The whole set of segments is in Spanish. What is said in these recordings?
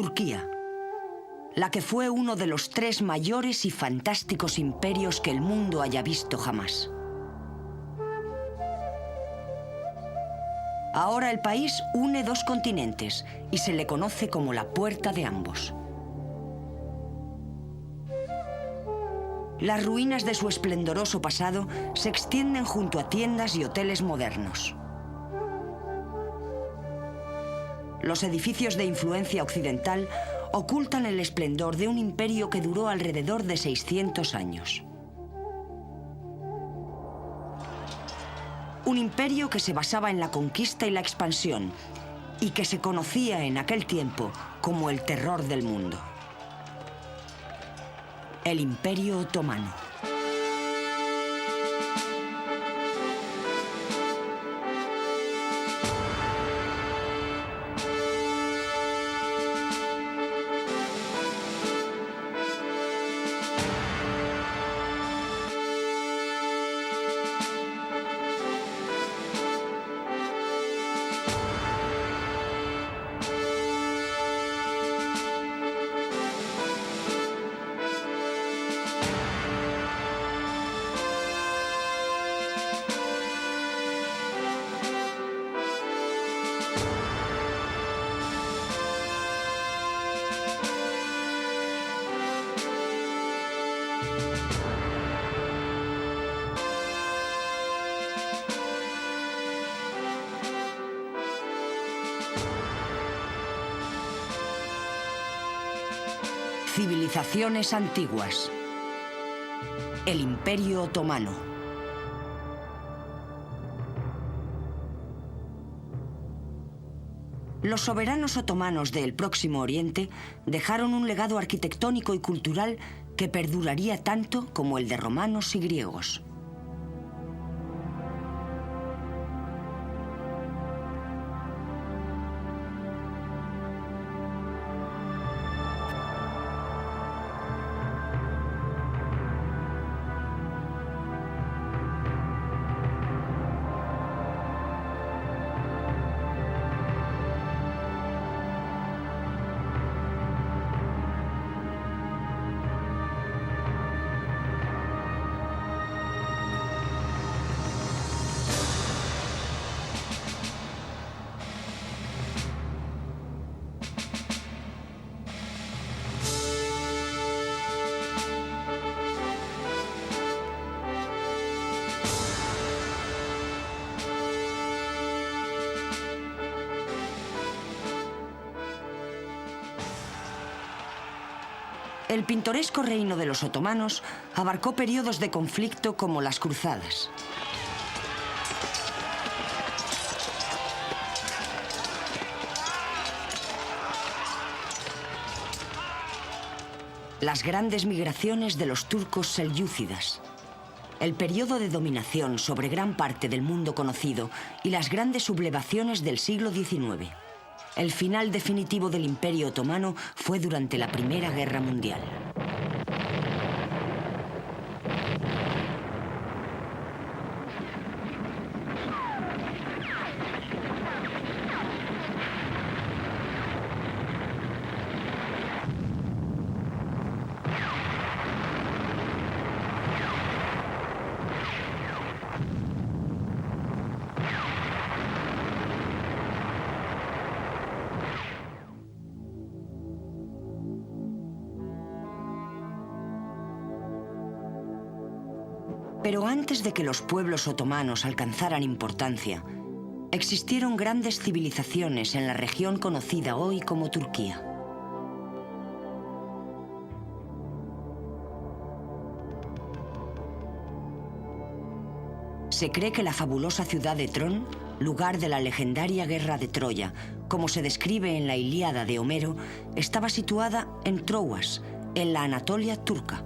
Turquía, la que fue uno de los 3 mayores y fantásticos imperios que el mundo haya visto jamás. Ahora el país une 2 continentes y se le conoce como la puerta de ambos. Las ruinas de su esplendoroso pasado se extienden junto a tiendas y hoteles modernos. Los edificios de influencia occidental ocultan el esplendor de un imperio que duró alrededor de 600 años. Un imperio que se basaba en la conquista y la expansión y que se conocía en aquel tiempo como el terror del mundo. El Imperio Otomano. Civilizaciones antiguas. El Imperio Otomano. Los soberanos otomanos del Próximo Oriente dejaron un legado arquitectónico y cultural que perduraría tanto como el de romanos y griegos. El pintoresco reino de los otomanos abarcó periodos de conflicto como las cruzadas. Las grandes migraciones de los turcos selyúcidas, el periodo de dominación sobre gran parte del mundo conocido y las grandes sublevaciones del siglo XIX. El final definitivo del Imperio Otomano fue durante la Primera Guerra Mundial. Pero antes de que los pueblos otomanos alcanzaran importancia, existieron grandes civilizaciones en la región conocida hoy como Turquía. Se cree que la fabulosa ciudad de Tron, lugar de la legendaria guerra de Troya, como se describe en la Ilíada de Homero, estaba situada en Troas, en la Anatolia turca.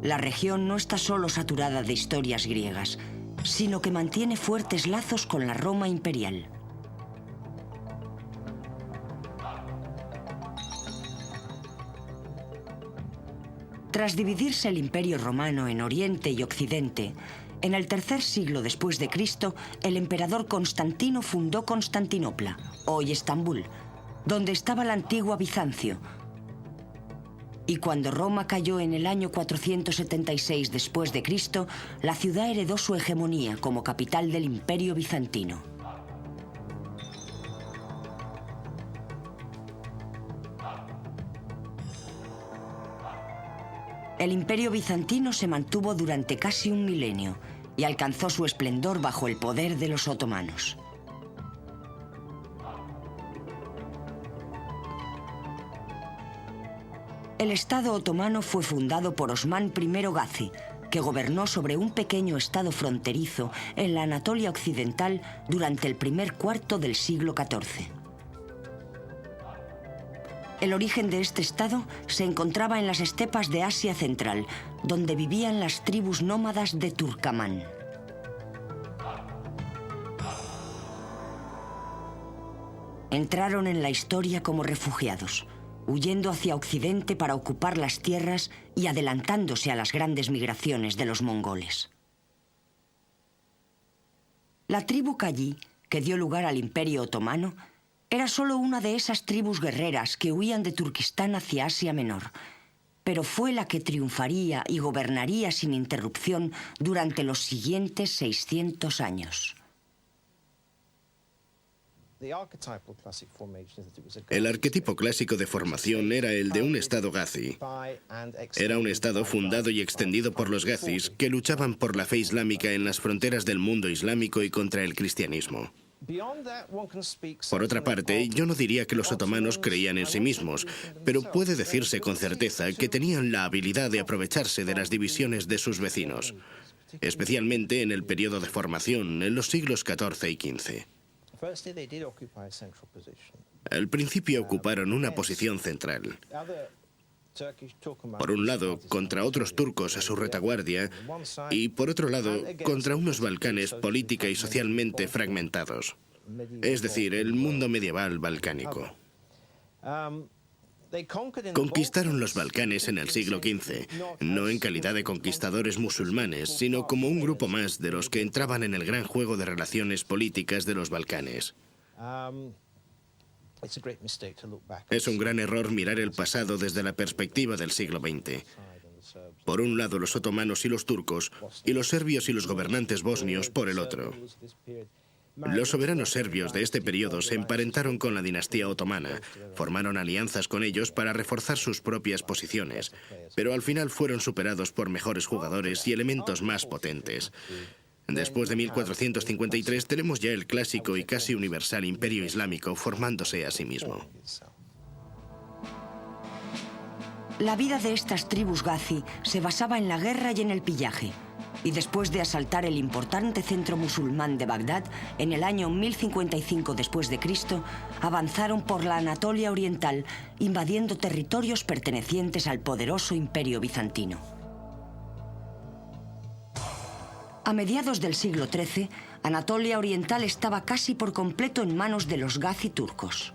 La región no está solo saturada de historias griegas, sino que mantiene fuertes lazos con la Roma imperial. Tras dividirse el Imperio Romano en Oriente y Occidente, en el tercer siglo después de Cristo, el emperador Constantino fundó Constantinopla, hoy Estambul, donde estaba la antigua Bizancio. Y cuando Roma cayó en el año 476 después de Cristo, la ciudad heredó su hegemonía como capital del Imperio Bizantino. El Imperio Bizantino se mantuvo durante casi un milenio y alcanzó su esplendor bajo el poder de los otomanos. El Estado otomano fue fundado por Osmán I Gazi, que gobernó sobre un pequeño estado fronterizo en la Anatolia occidental durante el primer cuarto del siglo XIV. El origen de este estado se encontraba en las estepas de Asia Central, donde vivían las tribus nómadas de Turkamán. Entraron en la historia como refugiados, huyendo hacia Occidente para ocupar las tierras y adelantándose a las grandes migraciones de los mongoles. La tribu Kayí, que dio lugar al Imperio Otomano, era solo una de esas tribus guerreras que huían de Turquistán hacia Asia Menor, pero fue la que triunfaría y gobernaría sin interrupción durante los siguientes 600 años. El arquetipo clásico de formación era el de un estado gazi. Era un estado fundado y extendido por los gazis que luchaban por la fe islámica en las fronteras del mundo islámico y contra el cristianismo. Por otra parte, yo no diría que los otomanos creían en sí mismos, pero puede decirse con certeza que tenían la habilidad de aprovecharse de las divisiones de sus vecinos, especialmente en el periodo de formación, en los siglos XIV y XV. Al principio ocuparon una posición central. Por un lado, contra otros turcos a su retaguardia, y por otro lado, contra unos Balcanes política y socialmente fragmentados. Es decir, el mundo medieval balcánico. Conquistaron los Balcanes en el siglo XV, no en calidad de conquistadores musulmanes, sino como un grupo más de los que entraban en el gran juego de relaciones políticas de los Balcanes. Es un gran error mirar el pasado desde la perspectiva del siglo XX. Por un lado los otomanos y los turcos, y los serbios y los gobernantes bosnios por el otro. Los soberanos serbios de este periodo se emparentaron con la dinastía otomana, formaron alianzas con ellos para reforzar sus propias posiciones, pero al final fueron superados por mejores jugadores y elementos más potentes. Después de 1453 tenemos ya el clásico y casi universal imperio islámico formándose a sí mismo. La vida de estas tribus gazi se basaba en la guerra y en el pillaje. Y después de asaltar el importante centro musulmán de Bagdad, en el año 1055 después de Cristo, avanzaron por la Anatolia oriental, invadiendo territorios pertenecientes al poderoso imperio bizantino. A mediados del siglo XIII, Anatolia oriental estaba casi por completo en manos de los gazi turcos.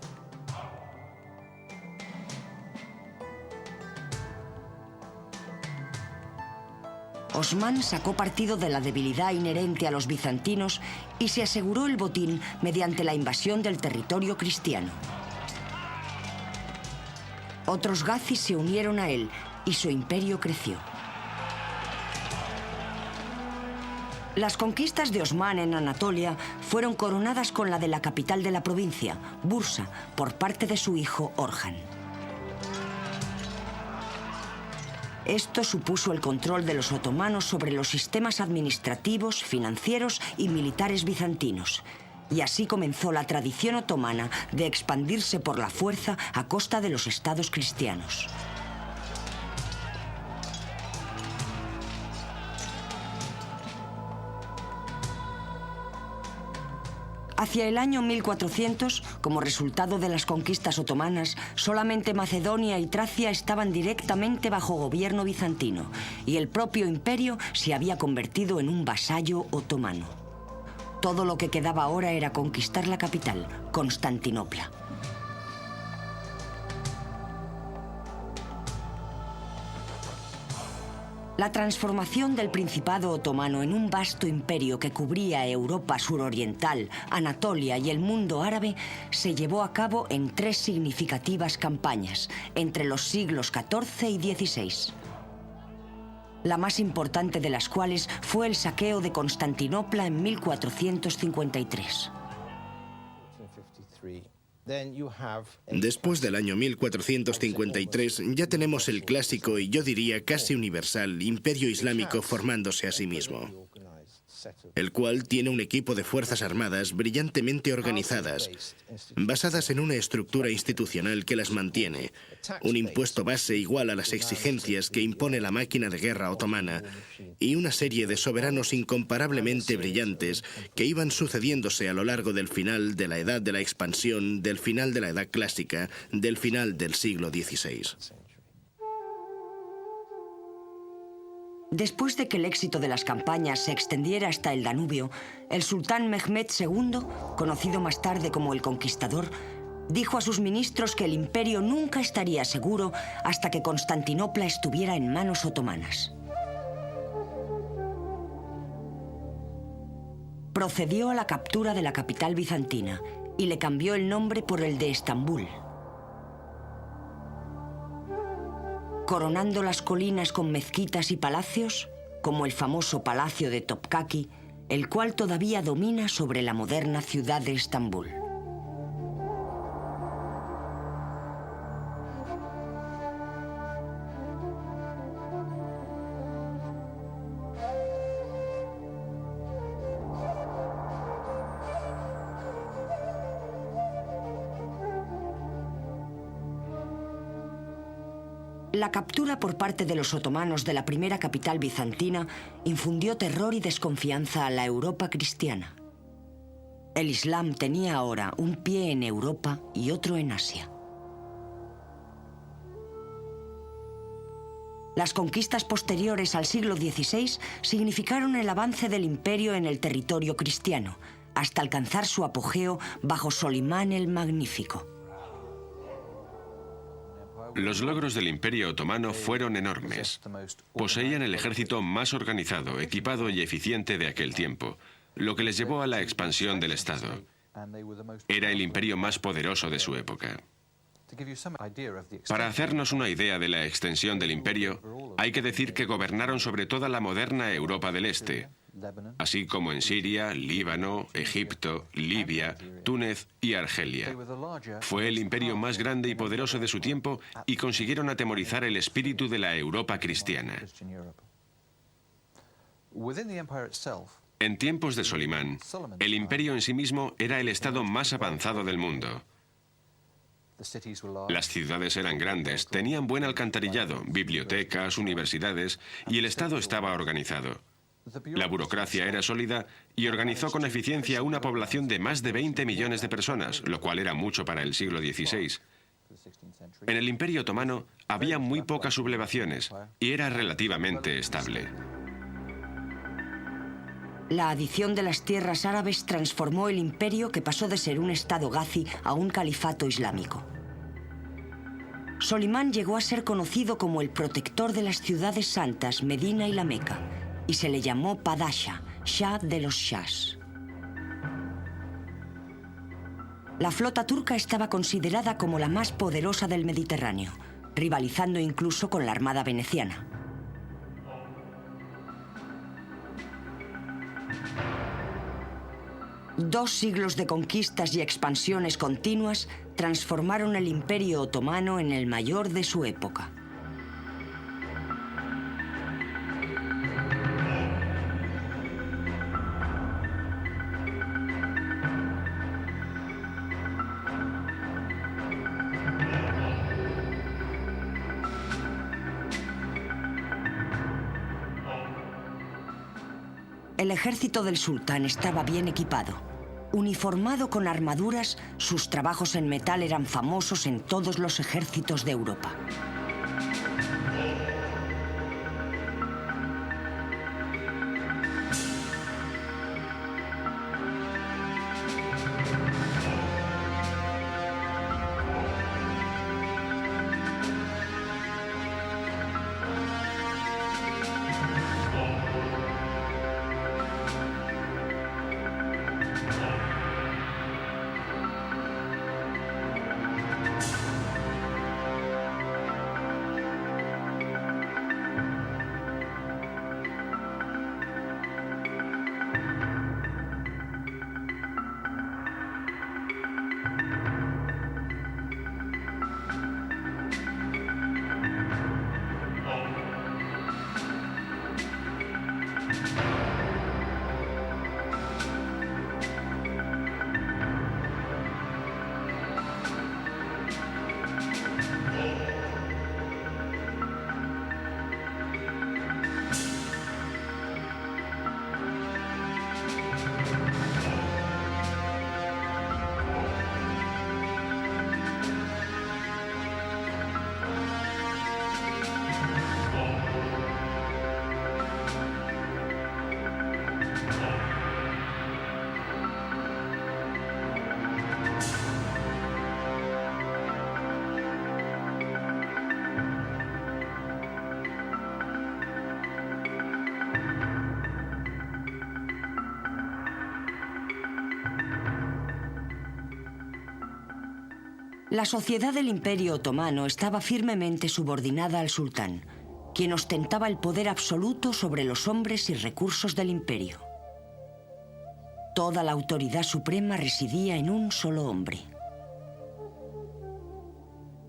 Osmán sacó partido de la debilidad inherente a los bizantinos y se aseguró el botín mediante la invasión del territorio cristiano. Otros gazis se unieron a él y su imperio creció. Las conquistas de Osmán en Anatolia fueron coronadas con la de la capital de la provincia, Bursa, por parte de su hijo Orhan. Esto supuso el control de los otomanos sobre los sistemas administrativos, financieros y militares bizantinos. Y así comenzó la tradición otomana de expandirse por la fuerza a costa de los estados cristianos. Hacia el año 1400, como resultado de las conquistas otomanas, solamente Macedonia y Tracia estaban directamente bajo gobierno bizantino, y el propio imperio se había convertido en un vasallo otomano. Todo lo que quedaba ahora era conquistar la capital, Constantinopla. La transformación del Principado otomano en un vasto imperio que cubría Europa suroriental, Anatolia y el mundo árabe se llevó a cabo en 3 significativas campañas, entre los siglos XIV y XVI. La más importante de las cuales fue el saqueo de Constantinopla en 1453. Después del año 1453 ya tenemos el clásico y yo diría casi universal Imperio Islámico formándose a sí mismo, el cual tiene un equipo de fuerzas armadas brillantemente organizadas, basadas en una estructura institucional que las mantiene, un impuesto base igual a las exigencias que impone la máquina de guerra otomana y una serie de soberanos incomparablemente brillantes que iban sucediéndose a lo largo del final de la Edad de la Expansión, del final de la Edad Clásica, del final del siglo XVI. Después de que el éxito de las campañas se extendiera hasta el Danubio, el sultán Mehmed II, conocido más tarde como el Conquistador, dijo a sus ministros que el imperio nunca estaría seguro hasta que Constantinopla estuviera en manos otomanas. Procedió a la captura de la capital bizantina y le cambió el nombre por el de Estambul. Coronando las colinas con mezquitas y palacios, como el famoso Palacio de Topkaki, el cual todavía domina sobre la moderna ciudad de Estambul. La captura por parte de los otomanos de la primera capital bizantina infundió terror y desconfianza a la Europa cristiana. El Islam tenía ahora un pie en Europa y otro en Asia. Las conquistas posteriores al siglo XVI significaron el avance del imperio en el territorio cristiano, hasta alcanzar su apogeo bajo Solimán el Magnífico. Los logros del Imperio Otomano fueron enormes. Poseían el ejército más organizado, equipado y eficiente de aquel tiempo, lo que les llevó a la expansión del Estado. Era el imperio más poderoso de su época. Para hacernos una idea de la extensión del imperio, hay que decir que gobernaron sobre toda la moderna Europa del Este, así como en Siria, Líbano, Egipto, Libia, Túnez y Argelia. Fue el imperio más grande y poderoso de su tiempo y consiguieron atemorizar el espíritu de la Europa cristiana. En tiempos de Solimán, el imperio en sí mismo era el estado más avanzado del mundo. Las ciudades eran grandes, tenían buen alcantarillado, bibliotecas, universidades, y el Estado estaba organizado. La burocracia era sólida y organizó con eficiencia una población de más de 20 millones de personas, lo cual era mucho para el siglo XVI. En el Imperio Otomano había muy pocas sublevaciones y era relativamente estable. La adición de las tierras árabes transformó el imperio, que pasó de ser un estado gazi a un califato islámico. Solimán llegó a ser conocido como el protector de las ciudades santas Medina y la Meca, y se le llamó Padasha, Shah de los Shahs. La flota turca estaba considerada como la más poderosa del Mediterráneo, rivalizando incluso con la armada veneciana. Dos siglos de conquistas y expansiones continuas transformaron el Imperio Otomano en el mayor de su época. El ejército del sultán estaba bien equipado. Uniformado con armaduras, sus trabajos en metal eran famosos en todos los ejércitos de Europa. La sociedad del Imperio Otomano estaba firmemente subordinada al sultán, quien ostentaba el poder absoluto sobre los hombres y recursos del imperio. Toda la autoridad suprema residía en un solo hombre.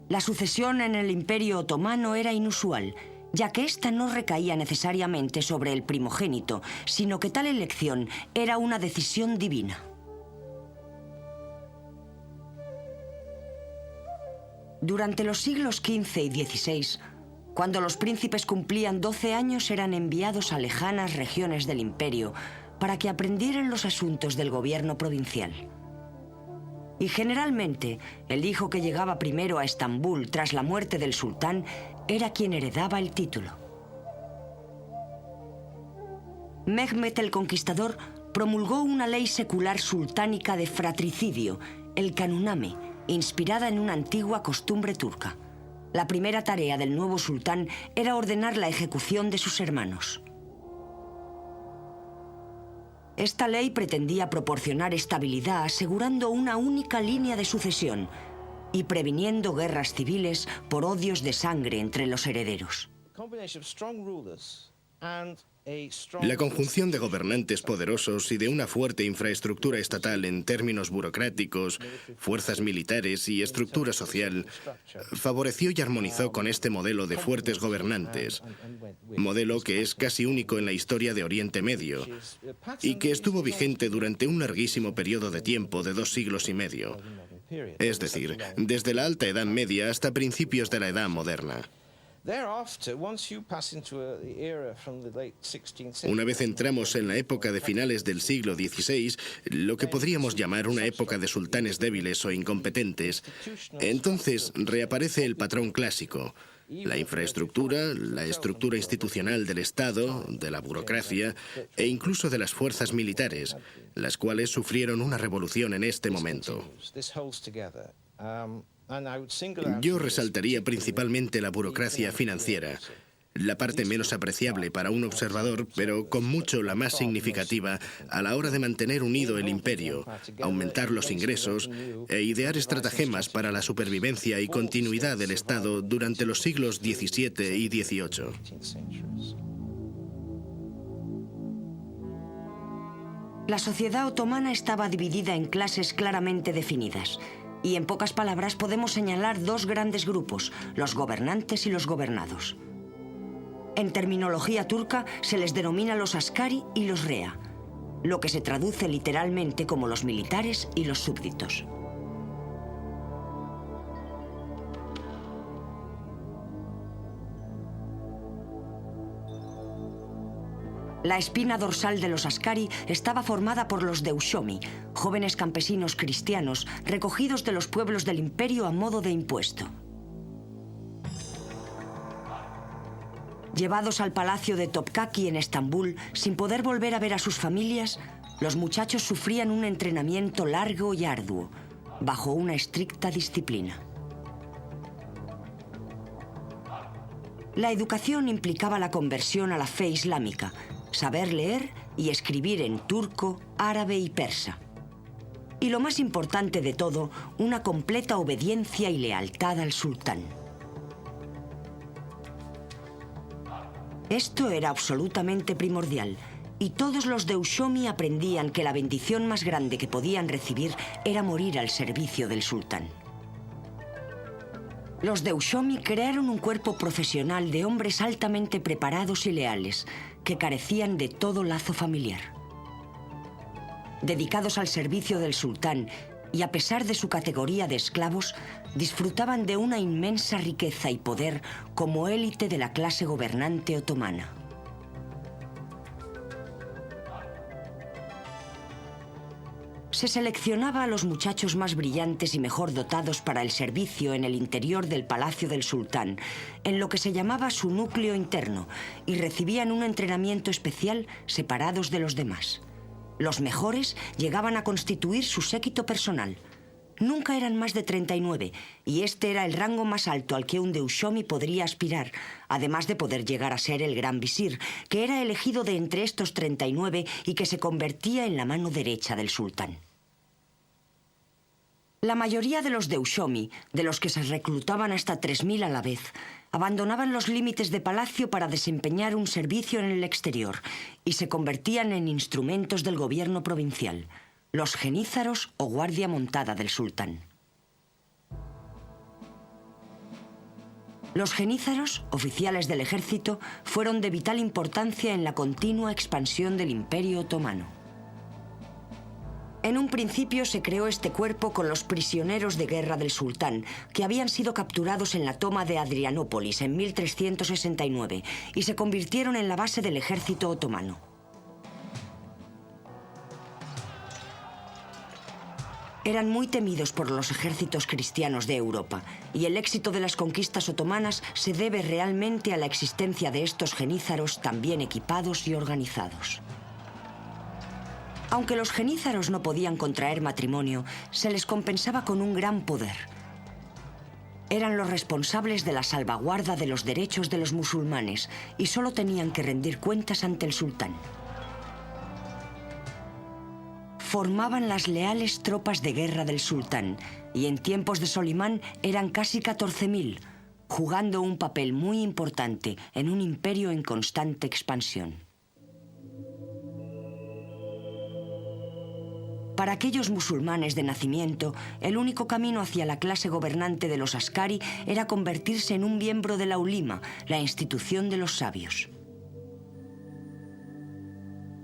La sucesión en el Imperio Otomano era inusual, ya que ésta no recaía necesariamente sobre el primogénito, sino que tal elección era una decisión divina. Durante los siglos XV y XVI, cuando los príncipes cumplían 12 años, eran enviados a lejanas regiones del imperio para que aprendieran los asuntos del gobierno provincial. Y generalmente, el hijo que llegaba primero a Estambul tras la muerte del sultán era quien heredaba el título. Mehmed el Conquistador promulgó una ley secular sultánica de fratricidio, el Kanuname, inspirada en una antigua costumbre turca. La primera tarea del nuevo sultán era ordenar la ejecución de sus hermanos. Esta ley pretendía proporcionar estabilidad asegurando una única línea de sucesión y previniendo guerras civiles por odios de sangre entre los herederos. La conjunción de gobernantes poderosos y de una fuerte infraestructura estatal en términos burocráticos, fuerzas militares y estructura social favoreció y armonizó con este modelo de fuertes gobernantes, modelo que es casi único en la historia de Oriente Medio y que estuvo vigente durante un larguísimo periodo de tiempo de 2 siglos y medio, es decir, desde la Alta Edad Media hasta principios de la Edad Moderna. Una vez entramos en la época de finales del siglo XVI, lo que podríamos llamar una época de sultanes débiles o incompetentes, entonces reaparece el patrón clásico: la infraestructura, la estructura institucional del Estado, de la burocracia e incluso de las fuerzas militares, las cuales sufrieron una revolución en este momento. Yo resaltaría principalmente la burocracia financiera, la parte menos apreciable para un observador, pero con mucho la más significativa a la hora de mantener unido el imperio, aumentar los ingresos e idear estratagemas para la supervivencia y continuidad del Estado durante los siglos XVII y XVIII. La sociedad otomana estaba dividida en clases claramente definidas. Y en pocas palabras podemos señalar 2 grandes grupos, los gobernantes y los gobernados. En terminología turca se les denomina los askari y los rea, lo que se traduce literalmente como los militares y los súbditos. La espina dorsal de los askari estaba formada por los deushomi, jóvenes campesinos cristianos recogidos de los pueblos del imperio a modo de impuesto. Llevados al palacio de Topkaki en Estambul, sin poder volver a ver a sus familias, los muchachos sufrían un entrenamiento largo y arduo, bajo una estricta disciplina. La educación implicaba la conversión a la fe islámica, saber leer y escribir en turco, árabe y persa. Y lo más importante de todo, una completa obediencia y lealtad al sultán. Esto era absolutamente primordial, y todos los deushomi aprendían que la bendición más grande que podían recibir era morir al servicio del sultán. Los deushomi crearon un cuerpo profesional de hombres altamente preparados y leales, que carecían de todo lazo familiar. Dedicados al servicio del sultán y a pesar de su categoría de esclavos, disfrutaban de una inmensa riqueza y poder como élite de la clase gobernante otomana. Se seleccionaba a los muchachos más brillantes y mejor dotados para el servicio en el interior del palacio del sultán, en lo que se llamaba su núcleo interno, y recibían un entrenamiento especial separados de los demás. Los mejores llegaban a constituir su séquito personal. Nunca eran más de 39, y este era el rango más alto al que un deushomi podría aspirar, además de poder llegar a ser el gran visir, que era elegido de entre estos 39 y que se convertía en la mano derecha del sultán. La mayoría de los Deushomi, de los que se reclutaban hasta 3.000 a la vez, abandonaban los límites de palacio para desempeñar un servicio en el exterior y se convertían en instrumentos del gobierno provincial, los genízaros o guardia montada del sultán. Los genízaros, oficiales del ejército, fueron de vital importancia en la continua expansión del Imperio Otomano. En un principio se creó este cuerpo con los prisioneros de guerra del sultán, que habían sido capturados en la toma de Adrianópolis en 1369 y se convirtieron en la base del ejército otomano. Eran muy temidos por los ejércitos cristianos de Europa, y el éxito de las conquistas otomanas se debe realmente a la existencia de estos genízaros tan bien equipados y organizados. Aunque los genízaros no podían contraer matrimonio, se les compensaba con un gran poder. Eran los responsables de la salvaguarda de los derechos de los musulmanes y solo tenían que rendir cuentas ante el sultán. Formaban las leales tropas de guerra del sultán y en tiempos de Solimán eran casi 14.000, jugando un papel muy importante en un imperio en constante expansión. Para aquellos musulmanes de nacimiento, el único camino hacia la clase gobernante de los askari era convertirse en un miembro de la ulima, la institución de los sabios.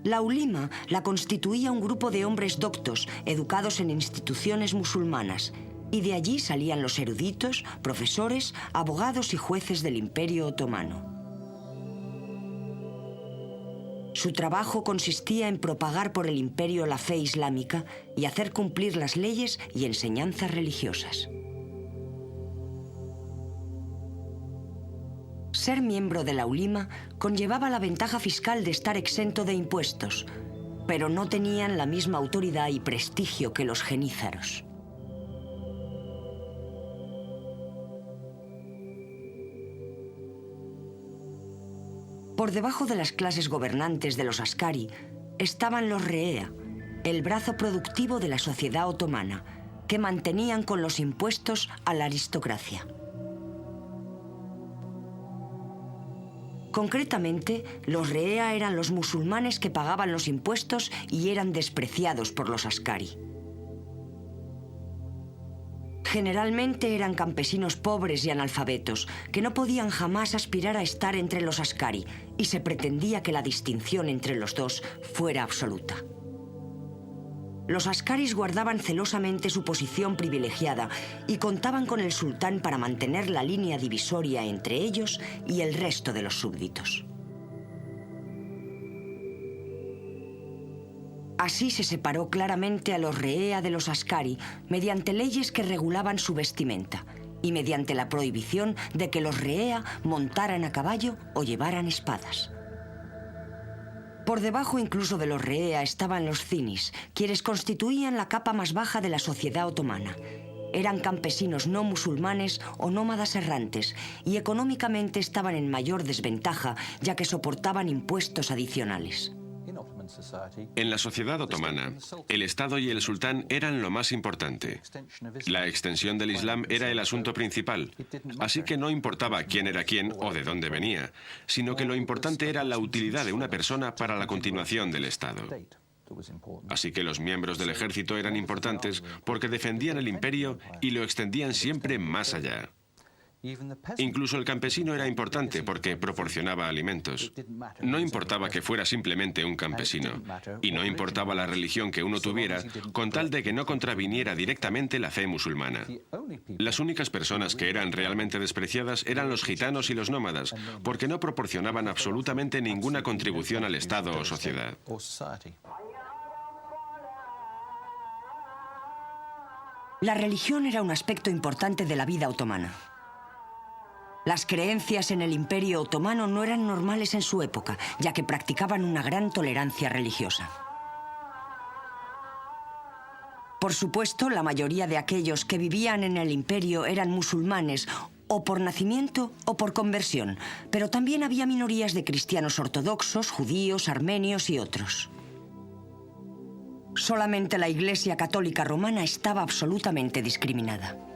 La ulima la constituía un grupo de hombres doctos, educados en instituciones musulmanas, y de allí salían los eruditos, profesores, abogados y jueces del Imperio Otomano. Su trabajo consistía en propagar por el imperio la fe islámica y hacer cumplir las leyes y enseñanzas religiosas. Ser miembro de la ulima conllevaba la ventaja fiscal de estar exento de impuestos, pero no tenían la misma autoridad y prestigio que los genízaros. Por debajo de las clases gobernantes de los askari estaban los reea, el brazo productivo de la sociedad otomana, que mantenían con los impuestos a la aristocracia. Concretamente, los reea eran los musulmanes que pagaban los impuestos y eran despreciados por los askari. Generalmente eran campesinos pobres y analfabetos, que no podían jamás aspirar a estar entre los askari, y se pretendía que la distinción entre los dos fuera absoluta. Los askaris guardaban celosamente su posición privilegiada y contaban con el sultán para mantener la línea divisoria entre ellos y el resto de los súbditos. Así se separó claramente a los reea de los askari mediante leyes que regulaban su vestimenta y mediante la prohibición de que los reea montaran a caballo o llevaran espadas. Por debajo incluso de los reea estaban los zinis, quienes constituían la capa más baja de la sociedad otomana. Eran campesinos no musulmanes o nómadas errantes y económicamente estaban en mayor desventaja, ya que soportaban impuestos adicionales. En la sociedad otomana, el Estado y el sultán eran lo más importante. La extensión del Islam era el asunto principal, así que no importaba quién era quién o de dónde venía, sino que lo importante era la utilidad de una persona para la continuación del Estado. Así que los miembros del ejército eran importantes porque defendían el imperio y lo extendían siempre más allá. Incluso el campesino era importante porque proporcionaba alimentos. No importaba que fuera simplemente un campesino, y no importaba la religión que uno tuviera, con tal de que no contraviniera directamente la fe musulmana. Las únicas personas que eran realmente despreciadas eran los gitanos y los nómadas, porque no proporcionaban absolutamente ninguna contribución al Estado o sociedad. La religión era un aspecto importante de la vida otomana. Las creencias en el Imperio Otomano no eran normales en su época, ya que practicaban una gran tolerancia religiosa. Por supuesto, la mayoría de aquellos que vivían en el imperio eran musulmanes, o por nacimiento o por conversión, pero también había minorías de cristianos ortodoxos, judíos, armenios y otros. solamente la Iglesia Católica Romana estaba absolutamente discriminada.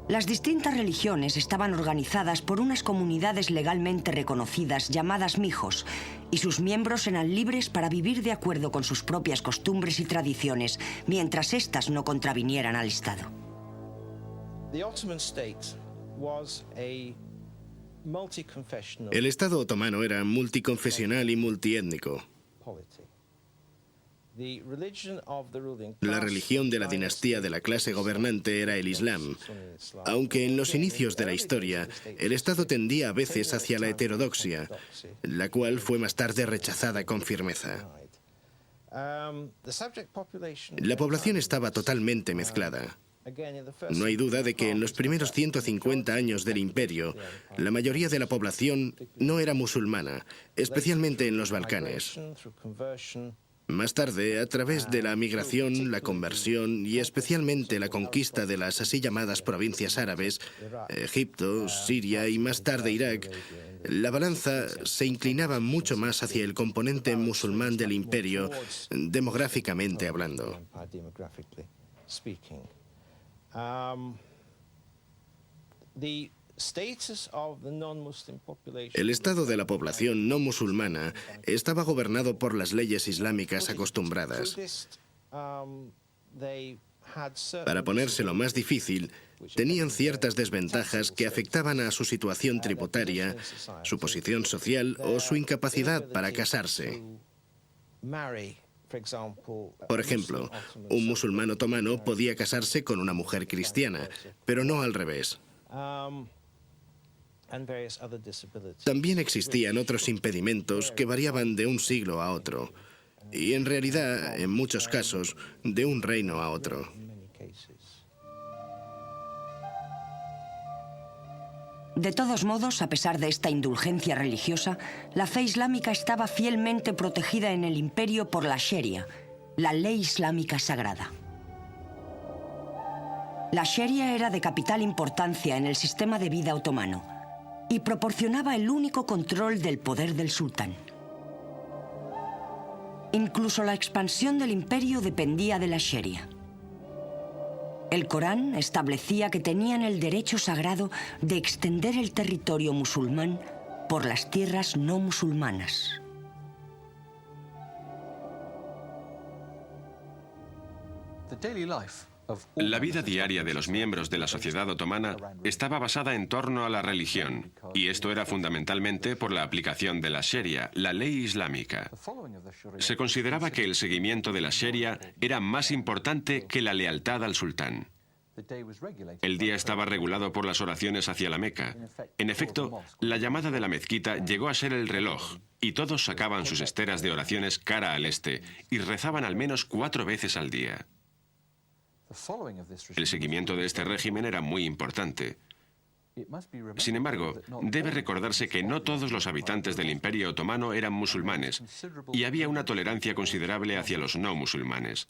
Las distintas religiones estaban organizadas por unas comunidades legalmente reconocidas llamadas mijos, y sus miembros eran libres para vivir de acuerdo con sus propias costumbres y tradiciones, mientras éstas no contravinieran al Estado. El Estado otomano era multiconfesional y multiétnico. La religión de la dinastía de la clase gobernante era el Islam, aunque en los inicios de la historia el Estado tendía a veces hacia la heterodoxia, la cual fue más tarde rechazada con firmeza. La población estaba totalmente mezclada. No hay duda de que en los primeros 150 años del imperio, la mayoría de la población no era musulmana, especialmente en los Balcanes. Más tarde, a través de la migración, la conversión y especialmente la conquista de las así llamadas provincias árabes, Egipto, Siria y más tarde Irak, la balanza se inclinaba mucho más hacia el componente musulmán del imperio, demográficamente hablando. El estado de la población no musulmana estaba gobernado por las leyes islámicas acostumbradas. Para ponérselo más difícil, tenían ciertas desventajas que afectaban a su situación tributaria, su posición social o su incapacidad para casarse. Por ejemplo, un musulmán otomano podía casarse con una mujer cristiana, pero no al revés. También existían otros impedimentos que variaban de un siglo a otro, y en realidad, en muchos casos, de un reino a otro. De todos modos, a pesar de esta indulgencia religiosa, la fe islámica estaba fielmente protegida en el imperio por la Sharia, la ley islámica sagrada. La Sharia era de capital importancia en el sistema de vida otomano y proporcionaba el único control del poder del sultán. Incluso la expansión del imperio dependía de la Sharia. El Corán establecía que tenían el derecho sagrado de extender el territorio musulmán por las tierras no musulmanas. La vida diaria de los miembros de la sociedad otomana estaba basada en torno a la religión, y esto era fundamentalmente por la aplicación de la Sharia, la ley islámica. Se consideraba que el seguimiento de la Sharia era más importante que la lealtad al sultán. El día estaba regulado por las oraciones hacia la Meca. En efecto, la llamada de la mezquita llegó a ser el reloj, y todos sacaban sus esteras de oraciones cara al este y rezaban al menos 4 veces al día. El seguimiento de este régimen era muy importante. Sin embargo, debe recordarse que no todos los habitantes del Imperio Otomano eran musulmanes, y había una tolerancia considerable hacia los no musulmanes.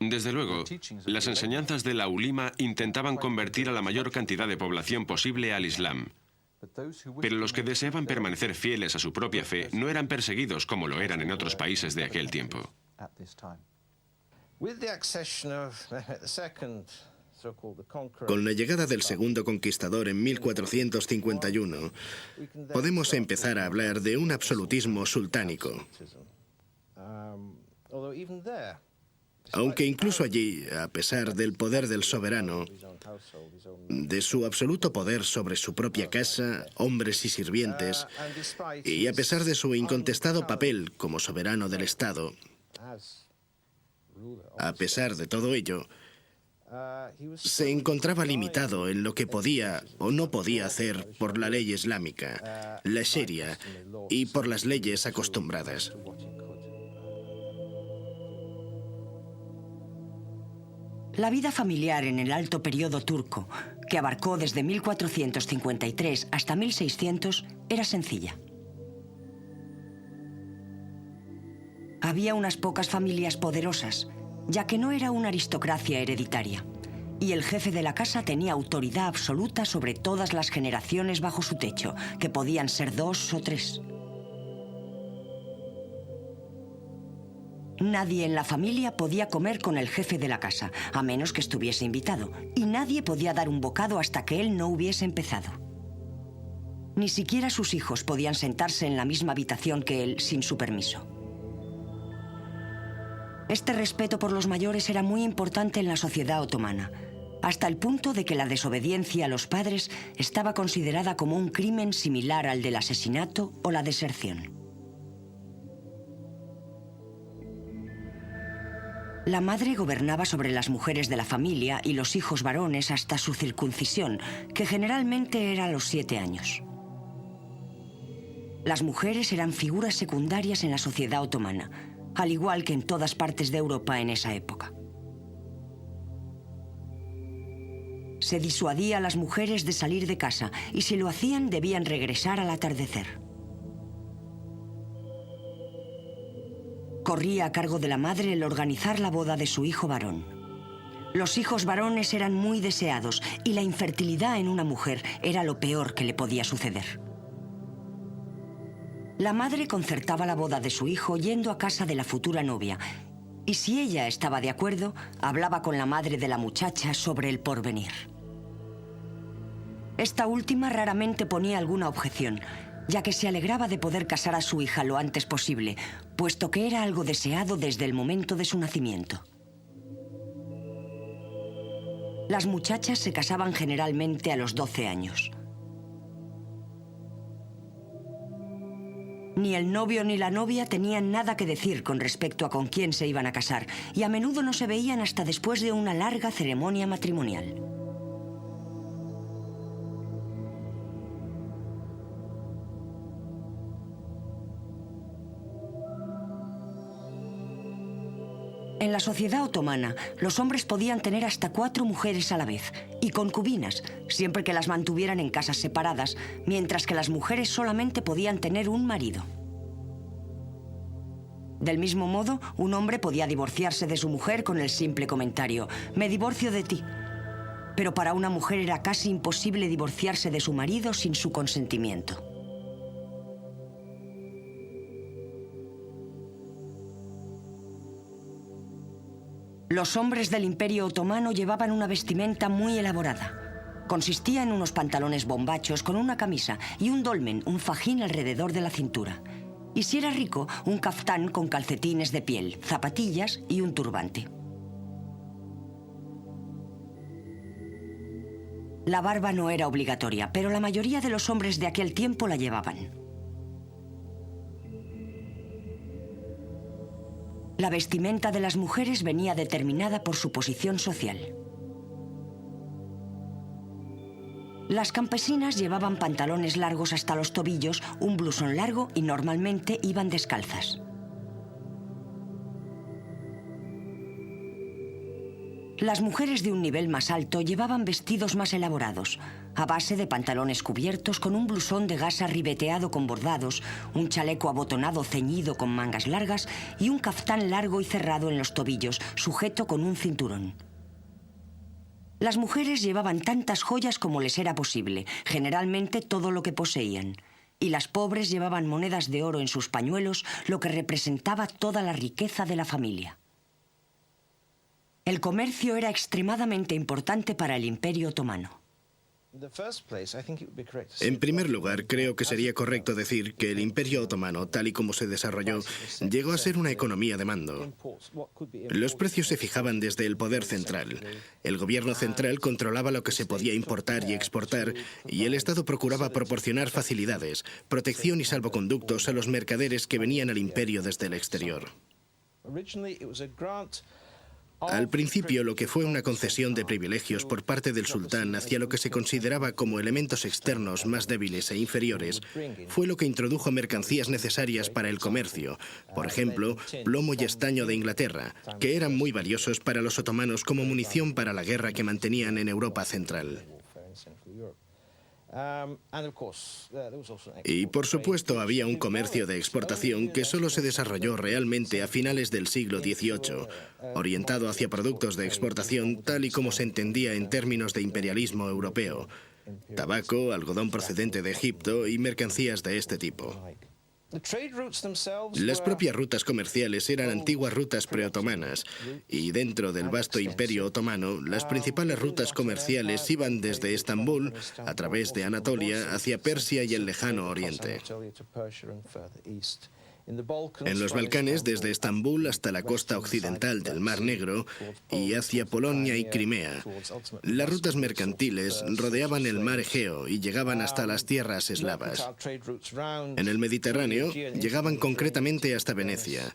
Desde luego, las enseñanzas de la ulima intentaban convertir a la mayor cantidad de población posible al Islam. Pero los que deseaban permanecer fieles a su propia fe no eran perseguidos como lo eran en otros países de aquel tiempo. Con la llegada del segundo conquistador en 1451, podemos empezar a hablar de un absolutismo sultánico. Aunque incluso allí, a pesar del poder del soberano, de su absoluto poder sobre su propia casa, hombres y sirvientes, y a pesar de su incontestado papel como soberano del Estado, a pesar de todo ello, se encontraba limitado en lo que podía o no podía hacer por la ley islámica, la Sharia, y por las leyes acostumbradas. La vida familiar en el alto periodo turco, que abarcó desde 1453 hasta 1600, era sencilla. Había unas pocas familias poderosas, ya que no era una aristocracia hereditaria, y el jefe de la casa tenía autoridad absoluta sobre todas las generaciones bajo su techo, que podían ser 2 o 3. Nadie en la familia podía comer con el jefe de la casa, a menos que estuviese invitado, y nadie podía dar un bocado hasta que él no hubiese empezado. Ni siquiera sus hijos podían sentarse en la misma habitación que él sin su permiso. Este respeto por los mayores era muy importante en la sociedad otomana, hasta el punto de que la desobediencia a los padres estaba considerada como un crimen similar al del asesinato o la deserción. La madre gobernaba sobre las mujeres de la familia y los hijos varones hasta su circuncisión, que generalmente era a los 7 años. Las mujeres eran figuras secundarias en la sociedad otomana, al igual que en todas partes de Europa en esa época. Se disuadía a las mujeres de salir de casa y si lo hacían debían regresar al atardecer. Corría a cargo de la madre el organizar la boda de su hijo varón. Los hijos varones eran muy deseados y la infertilidad en una mujer era lo peor que le podía suceder. La madre concertaba la boda de su hijo yendo a casa de la futura novia y si ella estaba de acuerdo, hablaba con la madre de la muchacha sobre el porvenir. Esta última raramente ponía alguna objeción, ya que se alegraba de poder casar a su hija lo antes posible, puesto que era algo deseado desde el momento de su nacimiento. Las muchachas se casaban generalmente a los 12 años. Ni el novio ni la novia tenían nada que decir con respecto a con quién se iban a casar, y a menudo no se veían hasta después de una larga ceremonia matrimonial. En la sociedad otomana, los hombres podían tener hasta 4 mujeres a la vez, y concubinas, siempre que las mantuvieran en casas separadas, mientras que las mujeres solamente podían tener un marido. Del mismo modo, un hombre podía divorciarse de su mujer con el simple comentario, «Me divorcio de ti». Pero para una mujer era casi imposible divorciarse de su marido sin su consentimiento. Los hombres del Imperio Otomano llevaban una vestimenta muy elaborada. Consistía en unos pantalones bombachos con una camisa y un dolmen, un fajín alrededor de la cintura. Y si era rico, un caftán con calcetines de piel, zapatillas y un turbante. La barba no era obligatoria, pero la mayoría de los hombres de aquel tiempo la llevaban. La vestimenta de las mujeres venía determinada por su posición social. Las campesinas llevaban pantalones largos hasta los tobillos, un blusón largo y normalmente iban descalzas. Las mujeres de un nivel más alto llevaban vestidos más elaborados, a base de pantalones cubiertos con un blusón de gasa ribeteado con bordados, un chaleco abotonado ceñido con mangas largas y un caftán largo y cerrado en los tobillos, sujeto con un cinturón. Las mujeres llevaban tantas joyas como les era posible, generalmente todo lo que poseían, y las pobres llevaban monedas de oro en sus pañuelos, lo que representaba toda la riqueza de la familia. El comercio era extremadamente importante para el Imperio Otomano. En primer lugar, creo que sería correcto decir que el Imperio Otomano, tal y como se desarrolló, llegó a ser una economía de mando. Los precios se fijaban desde el poder central. El gobierno central controlaba lo que se podía importar y exportar, y el Estado procuraba proporcionar facilidades, protección y salvoconductos a los mercaderes que venían al imperio desde el exterior. Al principio, lo que fue una concesión de privilegios por parte del sultán hacia lo que se consideraba como elementos externos más débiles e inferiores, fue lo que introdujo mercancías necesarias para el comercio, por ejemplo, plomo y estaño de Inglaterra, que eran muy valiosos para los otomanos como munición para la guerra que mantenían en Europa central. Y por supuesto había un comercio de exportación que solo se desarrolló realmente a finales del siglo XVIII, orientado hacia productos de exportación tal y como se entendía en términos de imperialismo europeo: tabaco, algodón procedente de Egipto y mercancías de este tipo. Las propias rutas comerciales eran antiguas rutas preotomanas, y dentro del vasto imperio otomano, las principales rutas comerciales iban desde Estambul, a través de Anatolia, hacia Persia y el lejano Oriente. En los Balcanes, desde Estambul hasta la costa occidental del Mar Negro y hacia Polonia y Crimea. Las rutas mercantiles rodeaban el mar Egeo y llegaban hasta las tierras eslavas. En el Mediterráneo, llegaban concretamente hasta Venecia.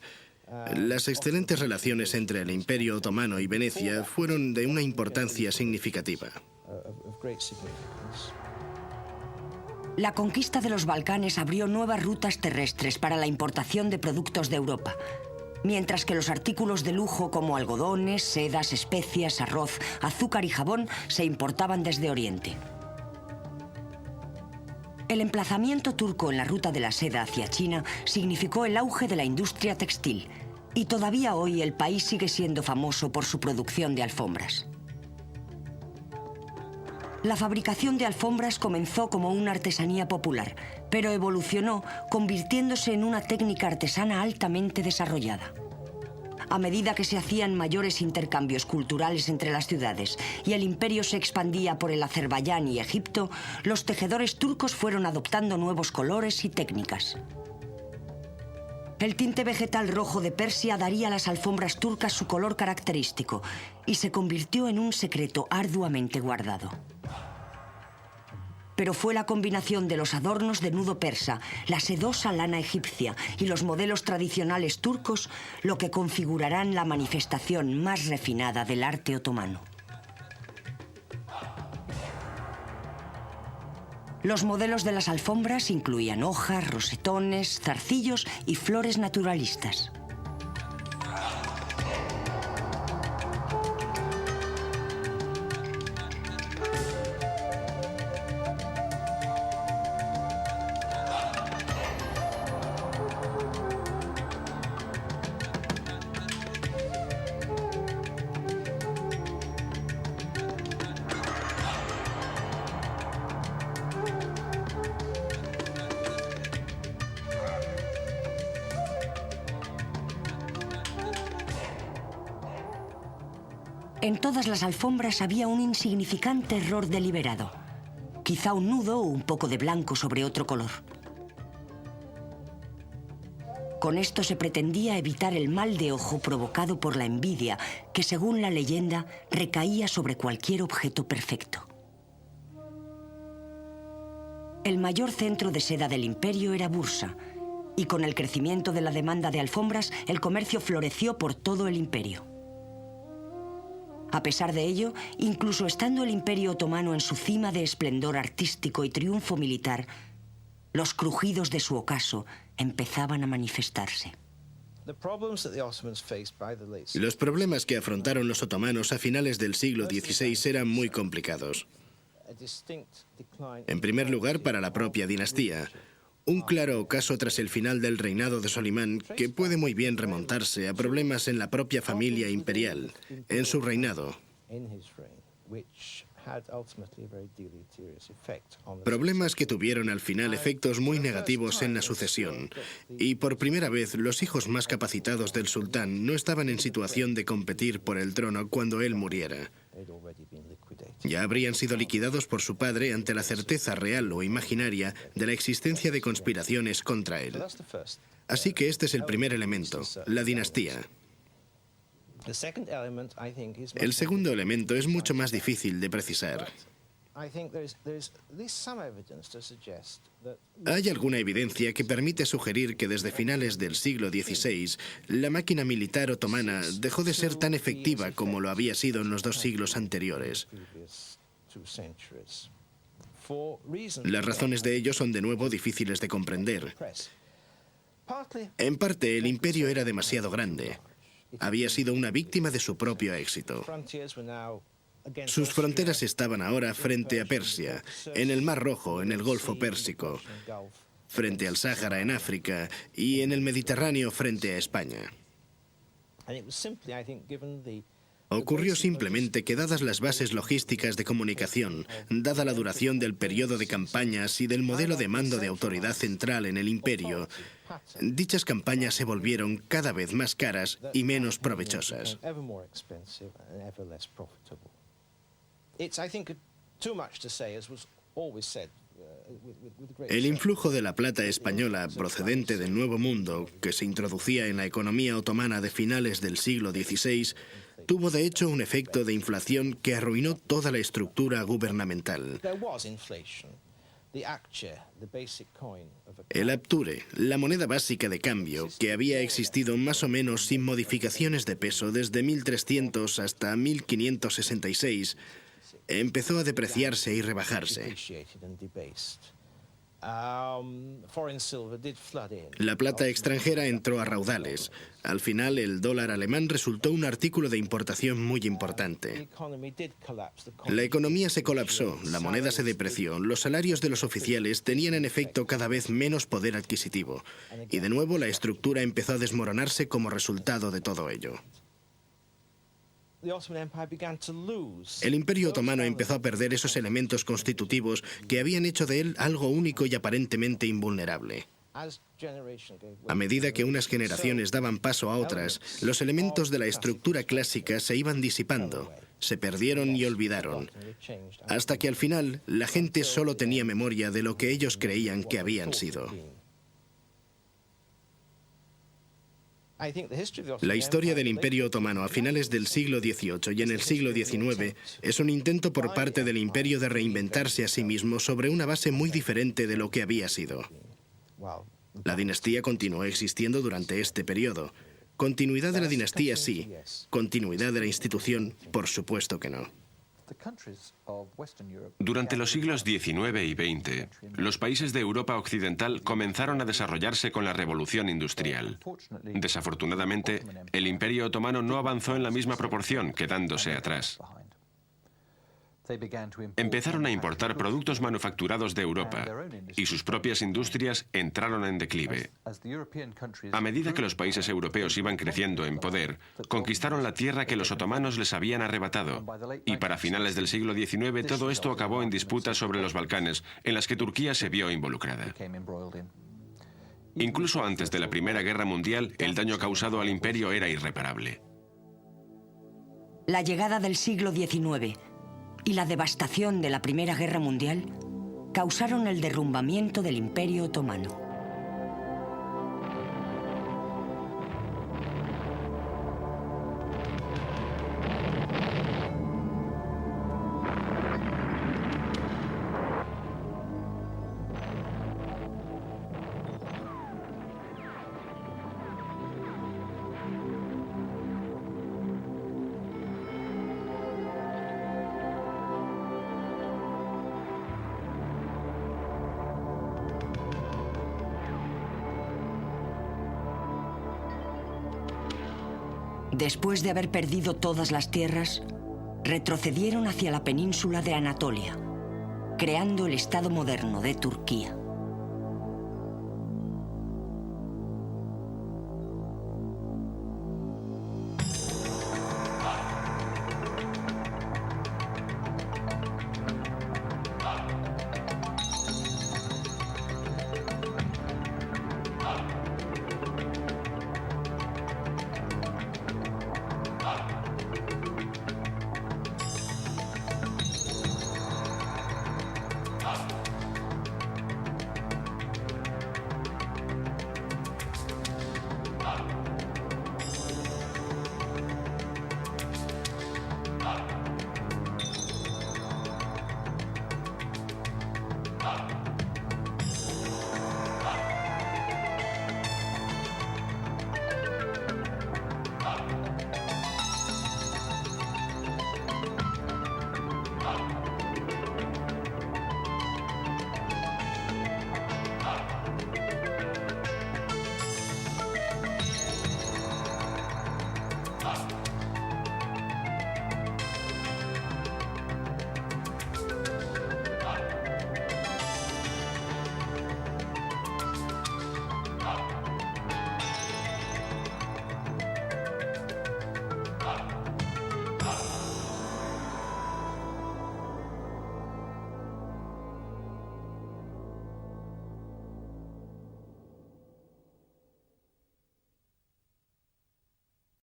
Las excelentes relaciones entre el Imperio Otomano y Venecia fueron de una importancia significativa. La conquista de los Balcanes abrió nuevas rutas terrestres para la importación de productos de Europa, mientras que los artículos de lujo como algodones, sedas, especias, arroz, azúcar y jabón se importaban desde Oriente. El emplazamiento turco en la ruta de la seda hacia China significó el auge de la industria textil, y todavía hoy el país sigue siendo famoso por su producción de alfombras. La fabricación de alfombras comenzó como una artesanía popular, pero evolucionó convirtiéndose en una técnica artesana altamente desarrollada. A medida que se hacían mayores intercambios culturales entre las ciudades y el imperio se expandía por el Azerbaiyán y Egipto, los tejedores turcos fueron adoptando nuevos colores y técnicas. El tinte vegetal rojo de Persia daría a las alfombras turcas su color característico y se convirtió en un secreto arduamente guardado. Pero fue la combinación de los adornos de nudo persa, la sedosa lana egipcia y los modelos tradicionales turcos lo que configurarán la manifestación más refinada del arte otomano. Los modelos de las alfombras incluían hojas, rosetones, zarcillos y flores naturalistas. En todas las alfombras había un insignificante error deliberado. Quizá un nudo o un poco de blanco sobre otro color. Con esto se pretendía evitar el mal de ojo provocado por la envidia, que según la leyenda recaía sobre cualquier objeto perfecto. El mayor centro de seda del imperio era Bursa, y con el crecimiento de la demanda de alfombras, el comercio floreció por todo el imperio. A pesar de ello, incluso estando el Imperio Otomano en su cima de esplendor artístico y triunfo militar, los crujidos de su ocaso empezaban a manifestarse. Los problemas que afrontaron los otomanos a finales del siglo XVI eran muy complicados. En primer lugar, para la propia dinastía. Un claro ocaso tras el final del reinado de Solimán, que puede muy bien remontarse a problemas en la propia familia imperial, en su reinado. Problemas que tuvieron al final efectos muy negativos en la sucesión. Y por primera vez, los hijos más capacitados del sultán no estaban en situación de competir por el trono cuando él muriera. Ya habrían sido liquidados por su padre ante la certeza real o imaginaria de la existencia de conspiraciones contra él. Así que este es el primer elemento, la dinastía. El segundo elemento es mucho más difícil de precisar. Hay alguna evidencia que permite sugerir que desde finales del siglo XVI la máquina militar otomana dejó de ser tan efectiva como lo había sido en los 2 siglos anteriores. Las razones de ello son de nuevo difíciles de comprender. En parte, el imperio era demasiado grande. Había sido una víctima de su propio éxito. Sus fronteras estaban ahora frente a Persia, en el Mar Rojo, en el Golfo Pérsico, frente al Sáhara en África y en el Mediterráneo frente a España. Ocurrió simplemente que, dadas las bases logísticas de comunicación, dada la duración del periodo de campañas y del modelo de mando de autoridad central en el imperio, dichas campañas se volvieron cada vez más caras y menos provechosas. El influjo de la plata española procedente del Nuevo Mundo, que se introducía en la economía otomana de finales del siglo XVI, tuvo de hecho un efecto de inflación que arruinó toda la estructura gubernamental. El apture, la moneda básica de cambio, que había existido más o menos sin modificaciones de peso desde 1300 hasta 1566, empezó a depreciarse y rebajarse. La plata extranjera entró a raudales. Al final, el dólar alemán resultó un artículo de importación muy importante. La economía se colapsó, la moneda se depreció, los salarios de los oficiales tenían en efecto cada vez menos poder adquisitivo, y de nuevo la estructura empezó a desmoronarse como resultado de todo ello. El Imperio Otomano empezó a perder esos elementos constitutivos que habían hecho de él algo único y aparentemente invulnerable. A medida que unas generaciones daban paso a otras, los elementos de la estructura clásica se iban disipando, se perdieron y olvidaron, hasta que al final la gente solo tenía memoria de lo que ellos creían que habían sido. La historia del Imperio Otomano a finales del siglo XVIII y en el siglo XIX es un intento por parte del imperio de reinventarse a sí mismo sobre una base muy diferente de lo que había sido. La dinastía continuó existiendo durante este periodo. Continuidad de la dinastía sí, continuidad de la institución, por supuesto que no. Durante los siglos XIX y XX, los países de Europa Occidental comenzaron a desarrollarse con la revolución industrial. Desafortunadamente, el Imperio Otomano no avanzó en la misma proporción, quedándose atrás. Empezaron a importar productos manufacturados de Europa y sus propias industrias entraron en declive. A medida que los países europeos iban creciendo en poder, conquistaron la tierra que los otomanos les habían arrebatado, y para finales del siglo XIX todo esto acabó en disputas sobre los Balcanes, en las que Turquía se vio involucrada. Incluso antes de la Primera Guerra Mundial, el daño causado al imperio era irreparable. La llegada del siglo XIX y la devastación de la Primera Guerra Mundial causaron el derrumbamiento del Imperio Otomano. Después de haber perdido todas las tierras, retrocedieron hacia la península de Anatolia, creando el Estado moderno de Turquía.